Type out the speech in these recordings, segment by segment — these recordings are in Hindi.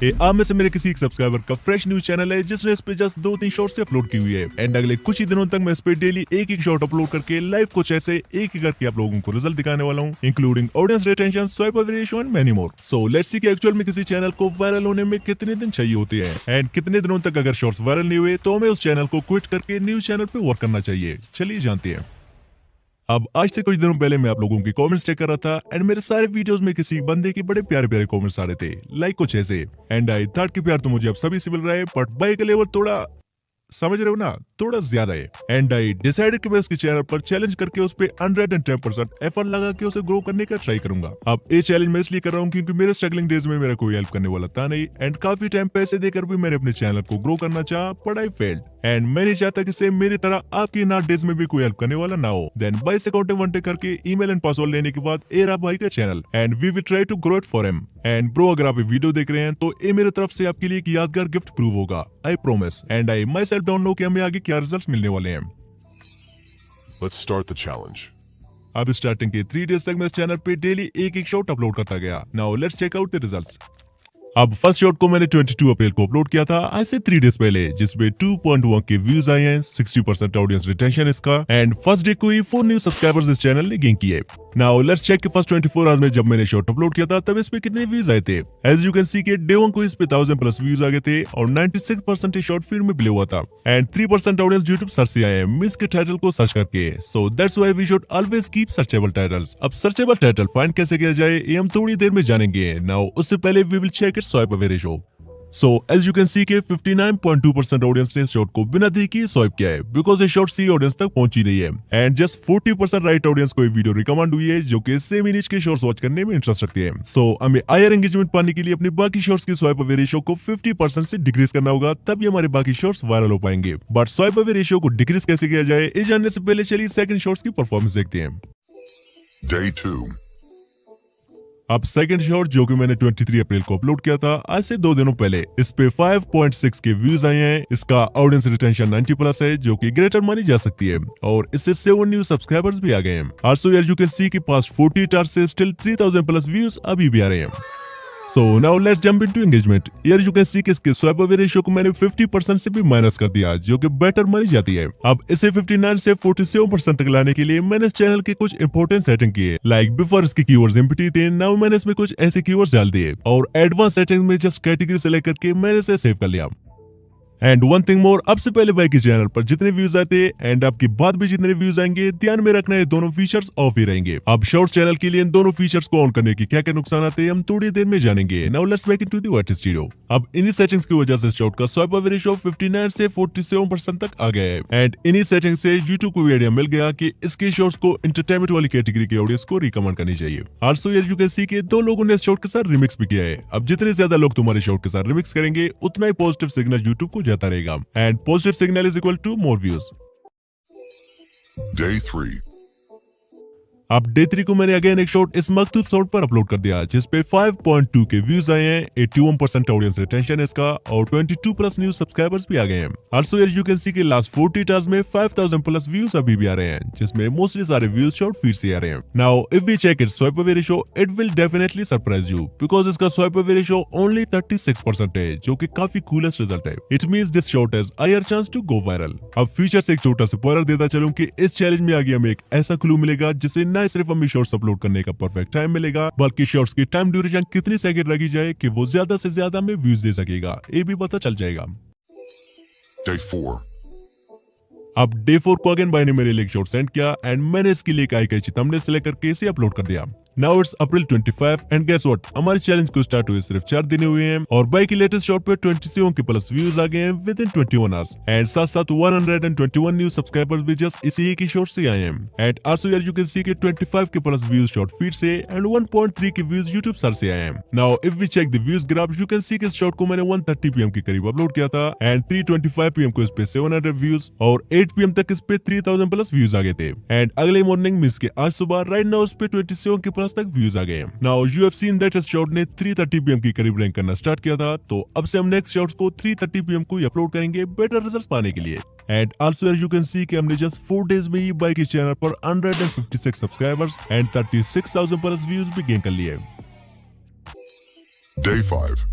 आप में से मेरे किसी एक सब्सक्राइबर का फ्रेश न्यूज चैनल है जिसने इस पे जस्ट 2-3 शॉर्ट से अपलोड की हुई है एंड अगले कुछ ही दिनों तक मैं इस पे डेली एक एक शॉर्ट अपलोड करके लाइव कुछ ऐसे एक एक करके आप लोगों को रिजल्ट दिखाने वाला हूँ, including audience retention, swipe ratio and many more. So let's see कि एक्चुअल में किसी चैनल को वायरल होने में कितने दिन चाहिए होते हैं एंड कितने दिनों तक अगर शॉर्ट्स वायरल नहीं हुए तो हमें उस चैनल को क्विट करके न्यूज चैनल पे वर्क करना चाहिए। चलिए जानते हैं। अब आज से कुछ दिनों पहले मैं आप लोगों की कमेंट्स चेक कर रहा था एंड मेरे सारे वीडियोस में किसी बंदे के बड़े प्यारे प्यारे कमेंट्स आ रहे थे, लाइक कुछ ऐसे। एंड आई थॉट कि प्यार तो मुझे अब सभी से मिल रहा है बट बाई का लेवल थोड़ा, समझ रहे हो ना, थोड़ा ज्यादा है। एंड आई डिसाइडेड कि मैं उसके चैनल पर चैलेंज करके उस पे 110% एफर्ट लगा के उसे ग्रो करने का ट्राई करूंगा। अब ये चैलेंज मैं इसलिए कर रहा हूँ क्योंकि मेरे स्ट्रगलिंग डेज में मेरा कोई हेल्प करने वाला था नहीं एंड काफी टाइम पैसे देकर भी मैंने अपने चैनल को ग्रो करना चाहा बट आई फेल्ड एंड मैं नहीं चाहता कि सेम मेरी तरह आपकी इन डेज में भी कोई हेल्प करने वाला ना हो। देन बाय से अकाउंट वन डे करके ईमेल एंड पासवर्ड लेने के बाद ए रहा भाई का channel and we will try to grow it for him. And bro अगर आप ये वीडियो देख रहे हैं तो ये मेरी तरफ से आपके लिए एक यादगार गिफ्ट प्रूव होगा, I promise. And I my self don't know कि हमें आगे क्या रिजल्ट्स मिलने वाले हैं। Let's start the challenge. अब स्टार्टिंग के 3 डेज तक मैं इस चैनल पे डेली एक एक शॉट अपलोड करता गया। Now let's check out the results. अब फर्स्ट शॉट को मैंने 22 अप्रैल को अपलोड किया था, आज से 3 डेज पहले, जिसमें 2.1 के व्यूज आए हैं, 60% ऑडियंस रिटेंशन इसका एंड फर्स्ट डे को ही 4 न्यू सब्सक्राइबर्स इस चैनल ने गेन किए। नाउ लेट्स चेक कि फर्स्ट 24 आवर्स में जब मैंने शॉट अपलोड किया था तब इस पे कितने व्यूज आए थे। एज यू कैन सी के डे 1 को इस पे 1000 प्लस व्यूज आ गए थे और 96% शॉर्ट फीड में प्ले हुआ था एंड 3% ऑडियंस यूट्यूब सर्च से आए हैं मिस के टाइटल को सर्च करके। So that's why we should always keep searchable titles. अब सर्चेबल टाइटल फाइंड कैसे किया जाए ये हम थोड़ी देर में जानेंगे। नाउ उससे पहले we will check it swipe away ratio. So as you can see के 59.2% ऑडियंस ने इस शॉट को बिना देखे स्वाइप किया है बिकॉज ये शॉट सी ऑडियंस तक पहुंची नहीं है एंड जस्ट 40% राइट ऑडियंस को ये वीडियो रिकमेंड हुई है जो कि सेम इमेज के शॉर्ट्स वॉच करने में इंटरेस्ट रखती है। सो हमें हायर एंगेजमेंट पाने के लिए अपने बाकी शॉर्ट्स की स्वाइप अवे रेशियो को 50% से डिक्रीज करना होगा, तभी हमारे बाकी शॉर्ट्स वायरल हो पाएंगे। बट स्वाइप अवे रेशियो को डिक्रीज कैसे किया जाए ये जानने से पहले चलिए सेकंड शॉर्ट्स की परफॉर्मेंस देखते हैं। Day 2. अब सेकंड शॉट जो कि मैंने 23 अप्रैल को अपलोड किया था, आज से 2 दिनों पहले, इस पे 5.6 के व्यूज आए हैं। इसका ऑडियंस रिटेंशन 90 प्लस है जो कि ग्रेटर मानी जा सकती है और इससे 7 न्यू सब्सक्राइबर्स भी आ गए हैं। आल्सो यार यू कैन सी कि पास्ट 40 आवर्स से स्टिल 3000 प्लस व्यूज अभी भी आ रहे हैं। So now let's jump into engagement. यार यू कैन सी कि इसके स्वाइप अवे रेशियो को मैंने 50% से भी माइनस कर दिया जो कि बेटर मानी जाती है। अब इसे 59 से 47% तक लाने के लिए मैंने इस चैनल के कुछ इंपॉर्टेंट सेटिंग किए। लाइक बिफोर इसके कीवर्ड्स एम्प्टी थे, नाउ मैंने इसमें कुछ ऐसे कीवर्ड्स डाल दिए और एडवांस सेटिंग में जस्ट कैटेगरी सेलेक्ट करके मैंने इसे सेव कर लिया। एंड वन थिंग मोर, अब से पहले भाई के चैनल पर जितने व्यूज आते एंड आपकी बाद भी जितने व्यूज आएंगे ध्यान में रखना है दोनों फीचर्स ऑफ ही रहेंगे। अब शॉर्ट चैनल के लिए इन दोनों फीचर्स को ऑन करने के क्या क्या नुकसान आते हैं हम थोड़ी देर में जानेंगे। Now let's back into the what studio. अब इन्हीं सेटिंग्स की वजह से शॉर्ट का स्वाइप अवे रेशियो 59 से 47% तक आ गया है एंड इन्हीं सेटिंग से यूट्यूब को आइडिया मिल गया कि इसके शॉर्ट्स को एंटरटेनमेंट वाली कैटेगरी के ऑडियंस को रिकमेंड करनी चाहिए। आल्सो यार यू कैन सी के 2 लोगों ने इस शॉर्ट के साथ रिमिक्स भी किया है। अब जितने ज्यादा लोग तुम्हारे शॉर्ट के साथ रिमिक्स करेंगे उतना ही पॉजिटिव सिग्नल यूट्यूब को जाता रहेगा and positive signal is equal to more views. Day 3. अब डे 3 को मैंने अगेन एक शॉट इस मकतूब शॉट पर अपलोड कर दिया जिस पे 5.2 के व्यूज आए हैं, 81% ऑडियंस रिटेंशन है इसका और 22 प्लस न्यू सब्सक्राइबर्स भी आ गए हैं। आल्सो यार यू कैन सी के लास्ट 40 आवर्स में 5000 प्लस व्यूज अभी भी आ रहे हैं जिसमें मोस्टली सारे व्यूज शॉर्ट फीड से आ रहे हैं। Now if we check it swipe away ratio it will definitely surprise you because इसका स्वाइप अवे रेशियो ओनली 36% है जो कि काफी कूलेस्ट रिजल्ट है। It means this shot has higher chance to go viral. अब फ्यूचर से एक छोटा सा स्पॉइलर देता चलूं कि इस चैलेंज में आगे हमें एक ऐसा क्लू मिलेगा जिससे ना सिर्फ हमें शॉर्ट्स अपलोड करने का परफेक्ट टाइम मिलेगा बल्कि शॉर्ट्स की टाइम ड्यूरेशन कितनी सेकंड लगी जाए कि वो ज्यादा से ज्यादा में व्यूज दे सकेगा ये भी पता चल जाएगा। Day 4. अब डे 4 को अगेन भाई ने मेरे लिए एक शॉर्ट सेंड किया एंड मैंने इसके लिए एक कैची थंबनेल सेलेक्ट करके इसे अपलोड कर दिया। Now it's April 25 and guess what, हमारे चैलेंज को स्टार्ट हुए सिर्फ 4 दिन हुए हैं और भाई की लेटेस्ट शॉट पे 27 के प्लस व्यूज आ गए हैं विद इन 21 आवर्स एंड साथ साथ 121 न्यू सब्सक्राइबर्स भी जस्ट इसी एक ही शॉट से आए हैं। एंड आल्सो यार यू कैन सी के 25 K plus views short feed से and 1.3 K views YouTube search से आए हैं। Now if we check the views graph you can see के इस शॉट को मैंने 1:30 PM के करीब अपलोड किया था एंड 3:25 PM को इस पे 700 व्यूज और 8 PM तक इस पे 3000 प्लस व्यूज आ गए थे एंड अगले मॉर्निंग मिस के आज सुबह राइट नाउ इस पे 27 के प्लस तक व्यूज आ गए। Now you have seen that इस शॉट ने 3:30 PM के करीब रैंक करना स्टार्ट किया था तो अब से हम नेक्स्ट शॉट्स को 3:30 PM को ही अपलोड करेंगे बेटर रिजल्ट्स पाने के लिए। And also you can see कि हमने जस्ट 4 डेज में ही बाइक के चैनल पर 156 सब्सक्राइबर्स एंड 36,000 प्लस व्यूज भी गेन कर लिए। Day 5.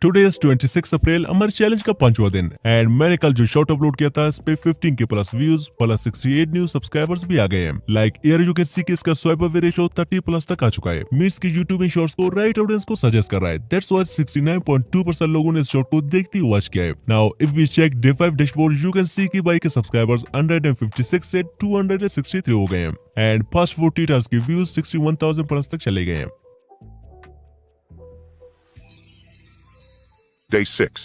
टुडे इज 26 अप्रैल, हमारे चैलेंज का 5वां दिन एंड मैंने कल जो शॉर्ट अपलोड किया था इस पे 15 के plus views plus 68 new subscribers भी आ गए हैं। Like here you can see कि इसका स्वाइप अवे रेशियो 30 प्लस तक आ चुका है। मींस कि यूट्यूब इन शॉर्ट्स को राइट ऑडियंस को सजेस्ट कर रहा है। दैट्स व्हाई 69.2% लोगों ने इस शॉर्ट को देखते ही वॉच किया है। Now if we check day 5 dashboard you can see कि बाई के सब्सक्राइबर्स 156 से 263 हो गए हैं एंड फर्स्ट 40 टास्क के व्यूज 61,000 प्लस तक चले गए हैं। Day 6.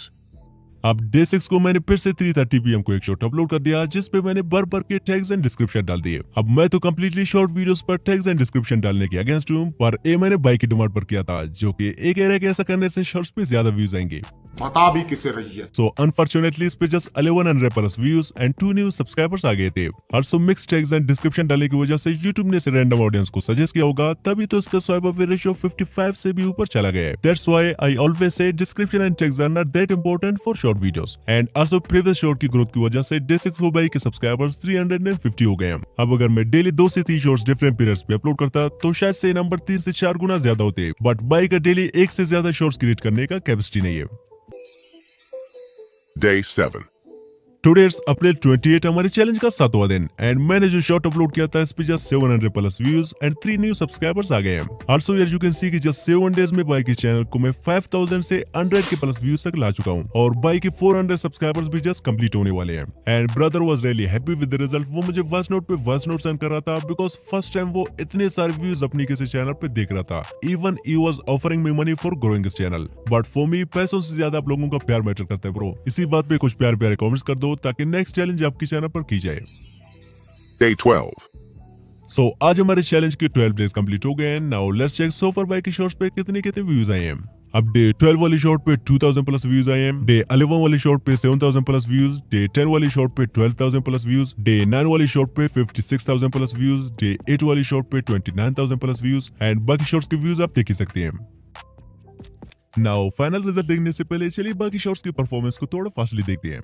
अब डे 6 को मैंने फिर से 3:30 PM को एक शॉर्ट अपलोड कर दिया जिसपे मैंने भर के टैग्स एंड डिस्क्रिप्शन डाल दिए। अब मैं तो कंप्लीटली शॉर्ट वीडियोस पर टैग्स एंड डिस्क्रिप्शन डालने के अगेंस्ट हूं, पर ये मैंने बाइक की डिमांड पर किया था जो कि एक कह रहा है कि ऐसा करने से शॉर्ट्स पे ज्यादा व्यूज आएंगे। बता भी किसे रही है। सो अनफॉर्चुनेटली इस पे just 1100 plus views and 2 new subscribers आ गए थे। Also mix tags and description डालने की वजह से यूट्यूब ने इसे रैंडम ऑडियंस को सजेस्ट किया होगा, तभी तो इसका स्वाइप अवे रेशियो 55 से भी ऊपर चला गया है। That's why I always say description and tags are not that important for short videos and also previous short की ग्रोथ की वजह से डे 6 को बाई के सब्सक्राइबर्स 350 हो गए हैं। अब अगर मैं डेली 2 से 3 शॉर्ट्स डिफरेंट पीरियड्स पे अपलोड करता तो शायद से नंबर 3 से 4 गुना ज्यादा होते, बट बाई का डेली 1 से ज्यादा शॉर्ट्स क्रिएट करने का कैपेसिटी नहीं है। Day 7. टुडे इट्स अप्रैल 28 हमारे चैलेंज का 7वां दिन एंड मैंने जो शॉर्ट अपलोड किया था इस पे just 700 plus views and 3 new subscribers आ गए हैं। Also here you can see कि जस्ट 7 डेज में बाई के चैनल को मैं 5000 से 100 के प्लस व्यूज तक ला चुका हूं और बाई के 400 सब्सक्राइबर्स भी जस्ट कंप्लीट होने वाले हैं and brother was really happy with the result. वो मुझे वॉइस नोट पे वॉइस नोट सेंड कर रहा था बिकॉज फर्स्ट टाइम वो इतने सारे व्यूज अपनी किसी चैनल पे देख रहा था। Even he was offering me money for growing this channel, but for me पैसों से ज्यादा आप लोगों का प्यार मैटर करता है ब्रो। इसी बात पे कुछ प्यार प्यारे कमेंट्स कर दो ताकि नेक्स्ट चैलेंज आपकी चैनल पर की जाए। Day 12. सो आज हमारे चैलेंज के 12 डेज कंप्लीट हो गए हैं। Now let's check so far बाई के शॉर्ट्स पे कितने व्यूज आए हैं। अब डे 12 वाली शॉर्ट पे 2000 प्लस व्यूज आए हैं, डे 11 वाली शॉर्ट पे 7000 प्लस व्यूज, डे 10 वाली शॉर्ट पे 12000 प्लस व्यूज, डे 9 वाली शॉर्ट पे 56000 प्लस व्यूज, डे 8 वाली शॉर्ट पे 29000 प्लस व्यूज एंड बाकी शॉर्ट्स के व्यूज आप देख ही सकते हैं। नाउ फाइनल रिजल्ट देखने से पहले चलिए बाकी शॉर्ट्स की परफॉर्मेंस को थोड़ा फास्टली देखते हैं।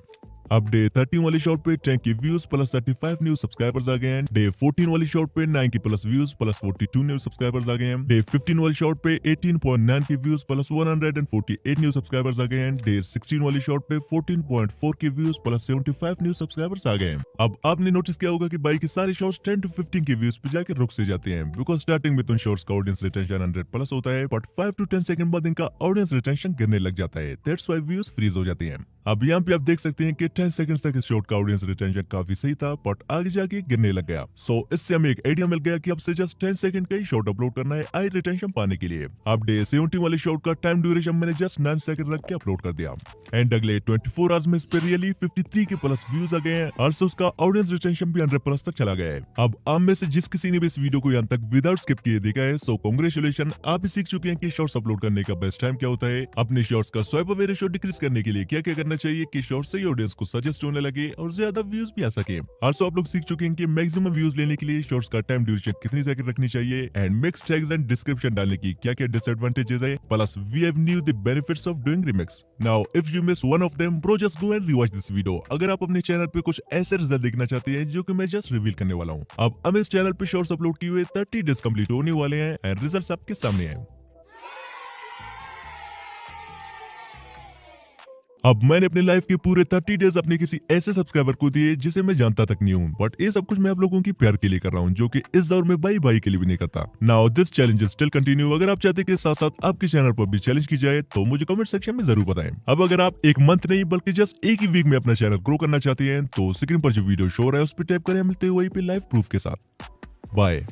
अब डे 13 वाली शॉर्ट पे 10 K views plus 35 new subscribers आ गए हैं, डे 14 वाली शॉर्ट पे 9 K plus views plus 42 new subscribers आ गए हैं, डे 15 वाली शॉर्ट पे 18.9 K views plus 148 new subscribers आ गए हैं, डे 16 वाली शॉर्ट पे 14.4 K views plus 75 new subscribers आ गए हैं। अब आपने नोटिस किया होगा कि बाई के सारे शॉर्ट्स 10 to 15 के व्यूज पे जाकर रुक से जाते हैं बिकॉज स्टार्टिंग में तो शॉर्ट्स का ऑडियंस रिटेंशन 100 प्लस होता है, बट 5 to 10 सेकंड बाद इनका ऑडियंस रिटेंशन गिरने लग जाता है। दैट्स व्हाई व्यूज फ्रीज हो जाते हैं। अब यहाँ पे आप देख सकते हैं कि 10 सेकंड्स तक इस शॉर्ट का ऑडियंस रिटेंशन काफी सही था, बट आगे जाके गिरने लग गया। सो इससे हमें एक आइडिया मिल गया कि अब से जस्ट 10 सेकंड का ही शॉर्ट अपलोड करना है हाई रिटेंशन पाने के लिए। अब डे 70 वाले शॉर्ट का टाइम ड्यूरेशन मैंने जस्ट 9 सेकंड रख के अपलोड कर दिया एंड अगले 24 आवर्स में इस पे रियली 53 के प्लस व्यूज आ गए हैं। ऑल्सो उसका ऑडियंस रिटेंशन भी 100 प्लस तक चला गया है। अब आप में से जिस किसी ने भी इस वीडियो को यहाँ तक विदाउट स्किप किए देखा है, सो कांग्रेचुलेशन, आप भी सीख चुके हैं कि शॉर्ट्स अपलोड करने का बेस्ट टाइम क्या होता है, अपने शॉर्ट्स का स्वाइप अवे रेशियो डिक्रीज करने के लिए क्या क्या करना चाहिए कि शॉर्ट्स सही ऑडियंस को सजेस्ट होने लगे और ज्यादा व्यूज भी आ सके। ऑल्सो आप लोग सीख चुके हैं कि मैक्सिमम व्यूज लेने के लिए शॉर्ट्स का टाइम ड्यूरेशन कितनी सेकंड रखनी चाहिए and mix tags and description डालने की क्या क्या डिसएडवांटेजेस है, plus we have knew the benefits of doing remix. Now if you miss one of them bro just go and rewatch this video. अगर आप अपने चैनल पे कुछ ऐसे रिजल्ट देखना चाहते हैं जो कि मैं जस्ट रिवील करने वाला हूँ। अब हम इस चैनल पे शॉर्ट्स अपलोड किए हुए 30 डेज कंप्लीट होने वाले हैं एंड रिजल्ट्स आपके सामने हैं। अब मैंने अपने लाइफ के पूरे 30 डेज अपने किसी ऐसे सब्सक्राइबर को दिए जिसे मैं जानता तक नहीं हूँ, बट ये सब कुछ मैं आप लोगों की प्यार के लिए कर रहा हूँ जो कि इस दौर में बाई के लिए भी नहीं करता। Now this challenge still continue. अगर आप चाहते हैं कि साथ साथ आपके चैनल पर भी चैलेंज की जाए तो मुझे कमेंट सेक्शन में जरूर बताएं। अब अगर आप एक मंथ नहीं बल्कि जस्ट एक ही वीक में अपना चैनल ग्रो करना चाहते हैं तो स्क्रीन पर जो वीडियो शो हो रहा है उस पर टैप करें। मिलते हुए वहीं पे लाइव प्रूफ के साथ। बाय।